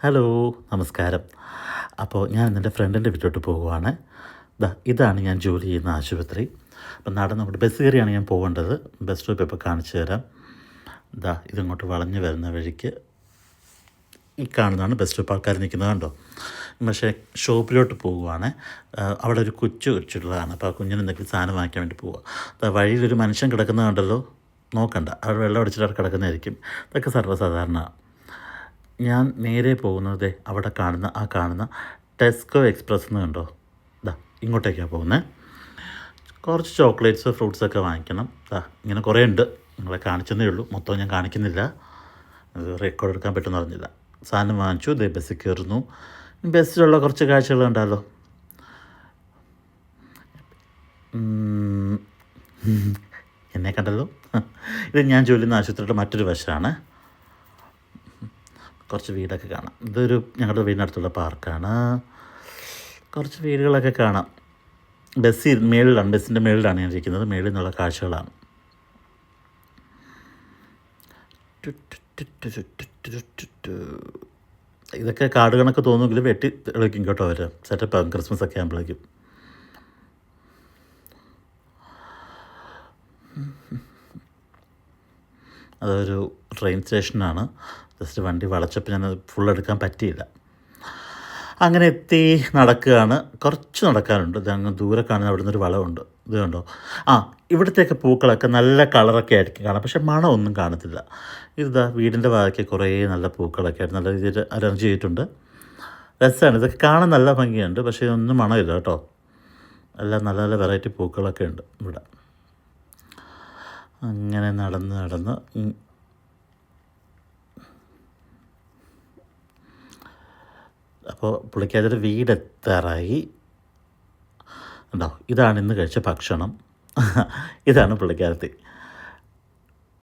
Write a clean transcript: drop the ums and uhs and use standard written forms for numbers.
Hello, നമസ്കാരം. അപ്പോൾ ഞാൻ എൻ്റെ ഫ്രണ്ടിൻ്റെ വീട്ടിലോട്ട് പോകുവാണ്. ഇതാണ് ഞാൻ ജോലി ചെയ്യുന്ന ആശുപത്രി. അപ്പം നടന്ന് ബസ് കയറിയാണ് ഞാൻ പോകേണ്ടത്. ബസ് സ്റ്റോപ്പ് ഇപ്പോൾ കാണിച്ചു തരാം. ഇതിങ്ങോട്ട് വളഞ്ഞ് വരുന്ന വഴിക്ക് ഈ കാണുന്നതാണ് ബസ് സ്റ്റോപ്പ്. ആൾക്കാർ നിൽക്കുന്നത് കണ്ടോ. പക്ഷേ ഷോപ്പിലോട്ട് പോകുവാണ്. അവിടെ ഒരു കൊച്ചുള്ളതാണ്. അപ്പോൾ ആ കുഞ്ഞിന് എന്തെങ്കിലും സാധനം വാങ്ങിക്കാൻ വേണ്ടി പോവുക. വഴിയിലൊരു മനുഷ്യൻ കിടക്കുന്നത് കണ്ടല്ലോ, നോക്കണ്ട, അവിടെ വെള്ളം അടിച്ചിട്ട് അവിടെ കിടക്കുന്നതായിരിക്കും. ഇതൊക്കെ സർവ്വസാധാരണ. ഞാൻ നേരെ പോകുന്നത് അവിടെ കാണുന്ന ടെസ്കോ എക്സ്പ്രസ് എന്ന് കണ്ടോ. ഇങ്ങോട്ടേക്കാണ് പോകുന്നത്. കുറച്ച് ചോക്ലേറ്റ്സ് ഫ്രൂട്ട്സൊക്കെ വാങ്ങിക്കണം. ഇങ്ങനെ കുറേ ഉണ്ട്. നിങ്ങളെ കാണിച്ചതേ ഉള്ളൂ, മൊത്തം ഞാൻ കാണിക്കുന്നില്ല. അത് റെക്കോർഡ് എടുക്കാൻ പറ്റുമെന്ന് അറിഞ്ഞില്ല. സാധനം വാങ്ങിച്ചു. ബസ്സിൽ കയറുന്നു. ബസ്സിലുള്ള കുറച്ച് കാഴ്ചകൾ കണ്ടാലോ. എന്നെ കണ്ടല്ലോ. ഇത് ഞാൻ ജോലി ചെയ്യുന്ന ആശുപത്രിയുടെ മറ്റൊരു വശമാണ്. കുറച്ച് വീടൊക്കെ കാണാം. ഞങ്ങളുടെ വീടിനടുത്തുള്ള പാർക്കാണ്. കുറച്ച് വീടുകളൊക്കെ കാണാം. ബസ്സിൻ്റെ മേളിലാണ് ഞാൻ ഇരിക്കുന്നത്. മേളിൽ നിന്നുള്ള കാഴ്ചകളാണ്. ഇതൊക്കെ കാട് കണക്ക് തോന്നുമെങ്കിലും വെട്ടി തെളിക്കും കേട്ടോ. അവർ സെറ്റപ്പാകും ക്രിസ്മസ് ഒക്കെ ആകുമ്പോഴേക്കും. അതൊരു ട്രെയിൻ സ്റ്റേഷനാണ്. ജസ്റ്റ് വണ്ടി വളച്ചപ്പോൾ ഞാനത് ഫുള്ളെടുക്കാൻ പറ്റിയില്ല. അങ്ങനെ എത്തി നടക്കുകയാണ്. കുറച്ച് നടക്കാനുണ്ട്. അങ്ങ് ദൂരെ കാണുന്ന അവിടെ നിന്നൊരു വളവുണ്ട്. ഇത് കണ്ടോ. ഇവിടുത്തെയൊക്കെ പൂക്കളൊക്കെ നല്ല കളറൊക്കെ ആയിരിക്കും കാണാം, പക്ഷേ മണമൊന്നും കാണത്തില്ല. വീടിൻ്റെ ഭാഗത്ത് കുറേ നല്ല പൂക്കളൊക്കെ ആയിട്ട് നല്ല രീതിയിൽ അറേഞ്ച് ചെയ്തിട്ടുണ്ട്. രസമാണ്. ഇതൊക്കെ കാണാൻ നല്ല ഭംഗിയുണ്ട്, പക്ഷേ ഒന്നും മണമില്ല കേട്ടോ. എല്ലാം നല്ല നല്ല വെറൈറ്റി പൂക്കളൊക്കെ ഉണ്ട് ഇവിടെ. അങ്ങനെ നടന്ന് അപ്പോൾ പുള്ളിക്കാരുടെ വീടെത്താറായി. ഉണ്ടോ. ഇതാണ് ഇന്ന് കഴിച്ച ഭക്ഷണം. ഇതാണ് പുള്ളിക്കാരത്തി.